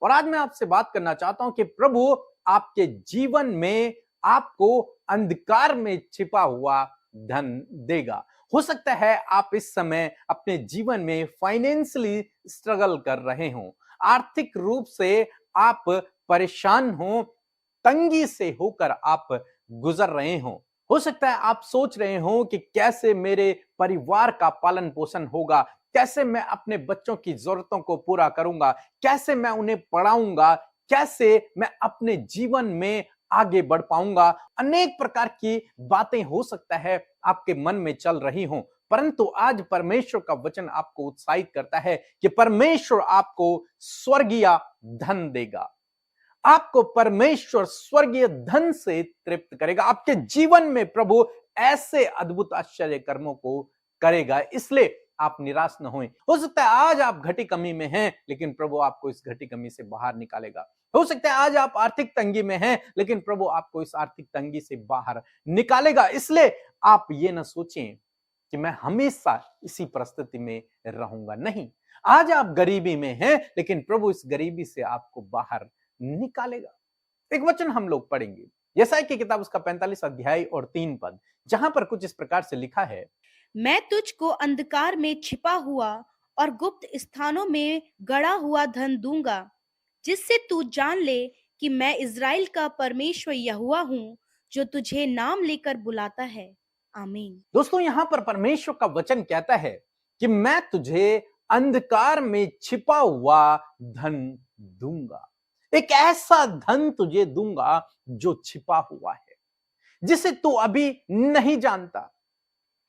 और आज मैं आपसे बात करना चाहता हूं कि प्रभु आपके जीवन में आपको अंधकार में छिपा हुआ धन देगा। हो सकता है आप इस समय अपने जीवन में फाइनेंशियली स्ट्रगल कर रहे हो, आर्थिक रूप से आप परेशान हो, तंगी से होकर आप गुजर रहे हो सकता है आप सोच रहे हो कि कैसे मेरे परिवार का पालन पोषण होगा, कैसे मैं अपने बच्चों की जरूरतों को पूरा करूंगा, कैसे मैं उन्हें पढ़ाऊंगा, कैसे मैं अपने जीवन में आगे बढ़ पाऊंगा। अनेक प्रकार की बातें हो सकता है आपके मन में चल रही हो, परंतु आज परमेश्वर का वचन आपको उत्साहित करता है कि परमेश्वर आपको स्वर्गीय धन देगा। आपको परमेश्वर स्वर्गीय धन से तृप्त करेगा। आपके जीवन में प्रभु ऐसे अद्भुत आश्चर्य कर्मों को करेगा, इसलिए आप निराश न हों। हो सकता है आज आप घटी कमी में हैं, लेकिन प्रभु आपको इस घटी कमी से बाहर निकालेगा। हो सकता है आज आप आर्थिक तंगी में हैं, लेकिन प्रभु आपको इस आर्थिक तंगी से बाहर निकालेगा। इसलिए आप ये न सोचें कि मैं हमेशा इसी परिस्थिति में रहूंगा। नहीं, आज आप गरीबी में हैं, लेकिन प्रभु इस गरीबी से आपको बाहर निकालेगा। एक वचन हम लोग पढ़ेंगे, यशायाह की किताब उसका 45 अध्याय और 3 पद, जहां पर कुछ इस प्रकार से लिखा है, मैं तुझको अंधकार में छिपा हुआ और गुप्त स्थानों में गड़ा हुआ धन दूंगा, जिससे तू जान ले कि मैं इज़राइल का परमेश्वर यहोवा हूँ, जो तुझे नाम लेकर बुलाता है। आमीन। दोस्तों यहां पर परमेश्वर का वचन कहता है कि मैं तुझे अंधकार में छिपा हुआ धन दूंगा। एक ऐसा धन तुझे दूंगा जो छिपा हुआ है, जिसे तू अभी नहीं जानता,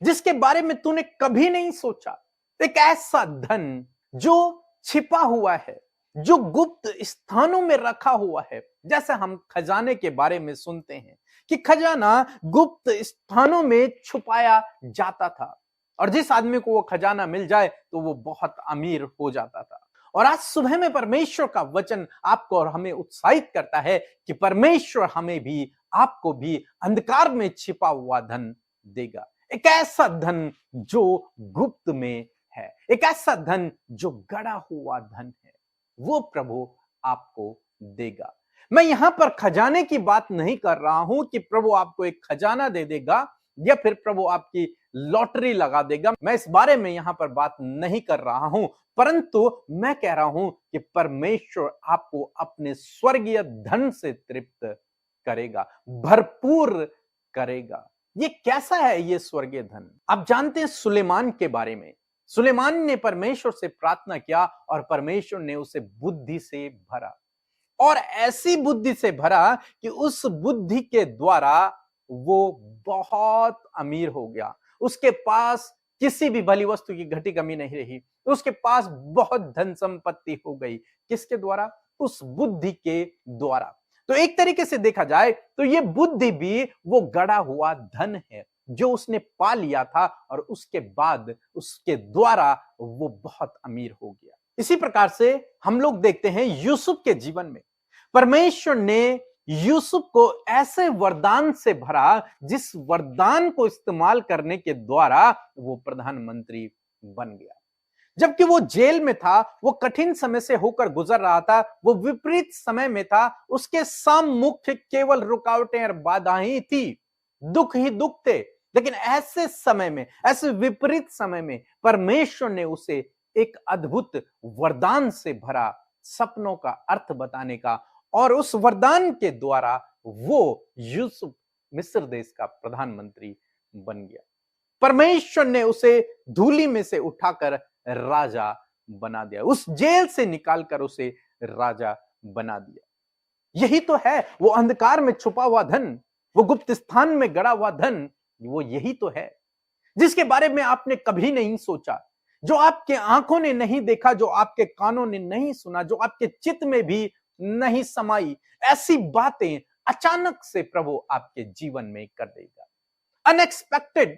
जिसके बारे में तूने कभी नहीं सोचा। एक ऐसा धन जो छिपा हुआ है, जो गुप्त स्थानों में रखा हुआ है। जैसे हम खजाने के बारे में सुनते हैं कि खजाना गुप्त स्थानों में छुपाया जाता था, और जिस आदमी को वो खजाना मिल जाए तो वो बहुत अमीर हो जाता था। और आज सुबह में परमेश्वर का वचन आपको और हमें उत्साहित करता है कि परमेश्वर हमें भी, आपको भी अंधकार में छिपा हुआ धन देगा। एक ऐसा धन जो गुप्त में है, एक ऐसा धन जो गड़ा हुआ धन है, वो प्रभु आपको देगा। मैं यहां पर खजाने की बात नहीं कर रहा हूं कि प्रभु आपको एक खजाना दे देगा या फिर प्रभु आपकी लॉटरी लगा देगा। मैं इस बारे में यहां पर बात नहीं कर रहा हूं, परंतु मैं कह रहा हूं कि परमेश्वर आपको अपने स्वर्गीय धन से तृप्त करेगा, भरपूर करेगा। ये कैसा है ये स्वर्गीय धन? आप जानते हैं सुलेमान के बारे में। सुलेमान ने परमेश्वर से प्रार्थना किया और परमेश्वर ने उसे बुद्धि से भरा, और ऐसी बुद्धि से भरा कि उस बुद्धि के द्वारा वो बहुत अमीर हो गया। उसके पास किसी भी भली वस्तु की घटी कमी नहीं रही, उसके पास बहुत धन संपत्ति हो गई। किसके द्वारा? उस बुद्धि के द्वारा। तो एक तरीके से देखा जाए तो ये बुद्धि भी वो गड़ा हुआ धन है जो उसने पा लिया था, और उसके बाद उसके द्वारा वो बहुत अमीर हो गया। इसी प्रकार से हम लोग देखते हैं यूसुफ के जीवन में परमेश्वर ने यूसुफ को ऐसे वरदान से भरा, जिस वरदान को इस्तेमाल करने के द्वारा वो प्रधानमंत्री बन गया। जबकि वो जेल में था, वो कठिन समय से होकर गुजर रहा था, वो विपरीत समय में था, उसके सम्मुख केवल रुकावटें और बाधाएं ही थी, दुख ही दुख थे। लेकिन ऐसे समय में, ऐसे विपरीत समय में परमेश्वर ने उसे एक अद्भुत वरदान से भरा, सपनों का अर्थ बताने का, और उस वरदान के द्वारा वो यूसुफ मिस्र देश का प्रधानमंत्री बन गया। परमेश्वर ने उसे धूली में से उठाकर राजा बना दिया, उस जेल से निकालकर उसे राजा बना दिया। यही तो है वो अंधकार में छुपा हुआ धन, वो गुप्त स्थान में गड़ा हुआ धन। वो यही तो है जिसके बारे में आपने कभी नहीं सोचा, जो आपके आंखों ने नहीं देखा, जो आपके कानों ने नहीं सुना, जो आपके चित्त में भी नहीं समाई। ऐसी बातें अचानक से प्रभु आपके जीवन में कर देगा। अनएक्सपेक्टेड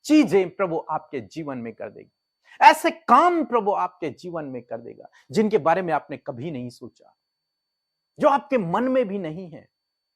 चीजें प्रभु आपके जीवन में कर देगा। ऐसे काम प्रभु आपके जीवन में कर देगा जिनके बारे में आपने कभी नहीं सोचा, जो आपके मन में भी नहीं है।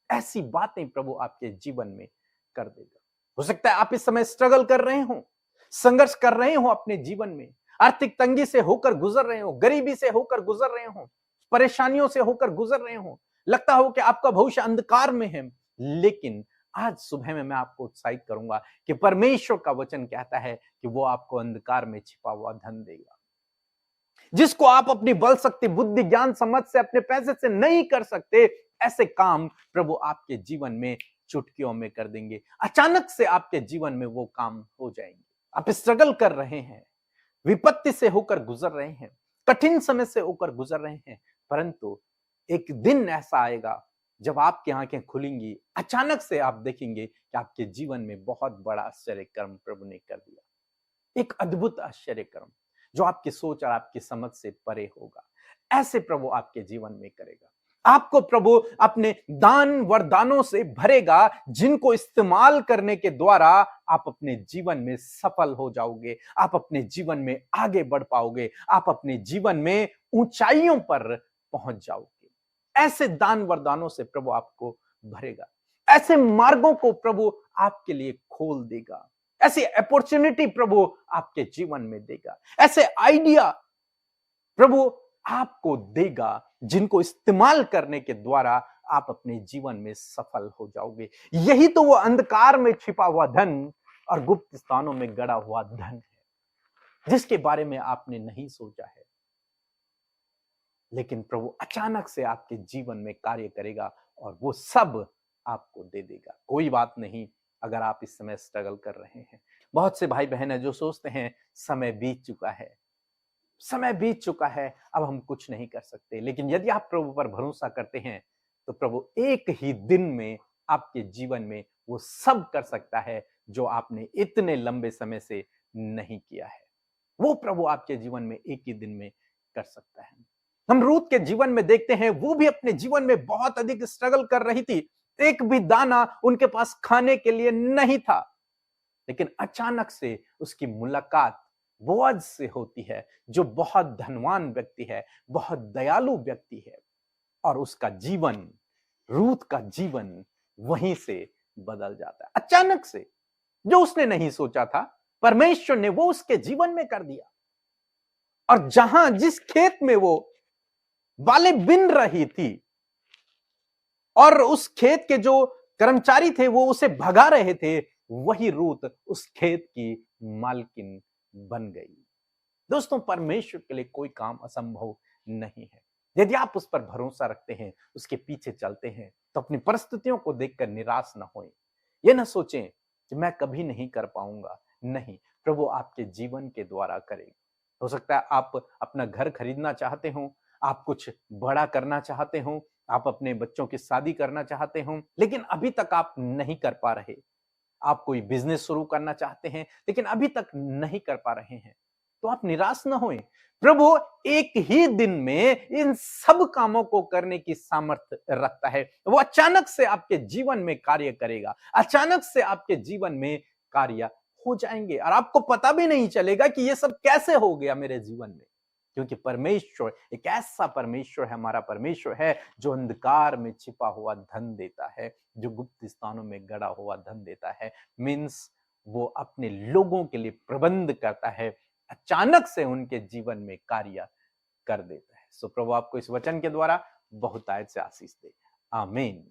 ऐसी बातें प्रभु आपके जीवन में कर देगा। हो सकता है आप इस समय स्ट्रगल कर रहे हो, संघर्ष कर रहे हो अपने जीवन में, आर्थिक तंगी से होकर गुजर रहे हो, गरीबी से होकर गुजर रहे हो, परेशानियों से होकर गुजर रहे हो, लगता हो कि आपका भविष्य अंधकार में है, लेकिन आज सुबह में मैं आपको उत्साहित करूंगा कि परमेश्वर का वचन कहता है कि वो आपको अंधकार में छिपा हुआ धन देगा, जिसको आप अपनी बल शक्ति बुद्धि ज्ञान समझ से अपने पैसे से नहीं कर सकते। ऐसे काम प्रभु आपके जीवन में चुटकियों में कर देंगे। अचानक से आपके जीवन में वो काम हो जाएंगे। आप स्ट्रगल कर रहे हैं, विपत्ति से होकर गुजर रहे हैं, कठिन समय से होकर गुजर रहे हैं, परंतु एक दिन ऐसा आएगा जब आपकी आंखें खुलेंगी, अचानक से आप देखेंगे कि आपके जीवन में बहुत बड़ा आश्चर्य कर्म प्रभु ने कर दिया। एक अद्भुत आश्चर्य कर्म जो आपकी सोच और आपकी समझ से परे होगा। ऐसे प्रभु आपके जीवन में करेगा। आपको प्रभु अपने दान वरदानों से भरेगा, जिनको इस्तेमाल करने के द्वारा आप अपने जीवन में सफल हो जाओगे, आप अपने जीवन में आगे बढ़ पाओगे, आप अपने जीवन में ऊंचाइयों पर पहुंच जाओगे। ऐसे दान वरदानों से प्रभु आपको भरेगा, ऐसे मार्गों को प्रभु आपके लिए खोल देगा, ऐसी अपॉर्चुनिटी प्रभु आपके जीवन में देगा, ऐसे आइडिया प्रभु आपको देगा, जिनको इस्तेमाल करने के द्वारा आप अपने जीवन में सफल हो जाओगे। यही तो वो अंधकार में छिपा हुआ धन और गुप्त स्थानों में गड़ा हुआ धन है, जिसके बारे में आपने नहीं सोचा है, लेकिन प्रभु अचानक से आपके जीवन में कार्य करेगा और वो सब आपको दे देगा। कोई बात नहीं अगर आप इस समय स्ट्रगल कर रहे हैं। बहुत से भाई बहन है जो सोचते हैं समय बीत चुका है, समय बीत चुका है, अब हम कुछ नहीं कर सकते। लेकिन यदि आप प्रभु पर भरोसा करते हैं तो प्रभु एक ही दिन में आपके जीवन में वो सब कर सकता है जो आपने इतने लंबे समय से नहीं किया है। वो प्रभु आपके जीवन में एक ही दिन में कर सकता है। हम रूत के जीवन में देखते हैं, वो भी अपने जीवन में बहुत अधिक स्ट्रगल कर रही थी, एक भी दाना उनके पास खाने के लिए नहीं था, लेकिन अचानक से उसकी मुलाकात बोअज से होती है, जो बहुत धनवान व्यक्ति है, बहुत दयालु व्यक्ति है, और उसका जीवन, रूत का जीवन वहीं से बदल जाता है। अचानक से जो उसने नहीं सोचा था, परमेश्वर ने वो उसके जीवन में कर दिया। और जहां जिस खेत में वो बालें बिन रही थी और उस खेत के जो कर्मचारी थे वो उसे भगा रहे थे, वही रूत उस खेत की मालकिन बन गई। दोस्तों, परमेश्वर के लिए कोई काम असंभव नहीं है। यदि आप उस पर भरोसा रखते हैं, उसके पीछे चलते हैं, तो अपनी परिस्थितियों को देखकर निराश ना होएं। ये ना सोचें कि मैं कभी नहीं कर पाऊंगा। नहीं, प्रभु आपके जीवन के द्वारा करेगा। हो सकता है आप अपना घर खरीदना चाहते हो, आप कुछ बड़ा करना चाहते हो, आप अपने बच्चों की शादी करना चाहते हो, लेकिन अभी तक आप नहीं कर पा रहे। आप कोई बिजनेस शुरू करना चाहते हैं, लेकिन अभी तक नहीं कर पा रहे हैं, तो आप निराश न होएं। प्रभु एक ही दिन में इन सब कामों को करने की सामर्थ्य रखता है। वो अचानक से आपके जीवन में कार्य करेगा, अचानक से आपके जीवन में कार्य हो जाएंगे और आपको पता भी नहीं चलेगा कि ये सब कैसे हो गया मेरे जीवन में, क्योंकि परमेश्वर एक ऐसा परमेश्वर है, हमारा परमेश्वर है जो अंधकार में छिपा हुआ धन देता है, जो गुप्त स्थानों में गड़ा हुआ धन देता है। मीन्स वो अपने लोगों के लिए प्रबंध करता है, अचानक से उनके जीवन में कार्य कर देता है। सो प्रभु आपको इस वचन के द्वारा बहुतायत से आशीष दे। आमीन।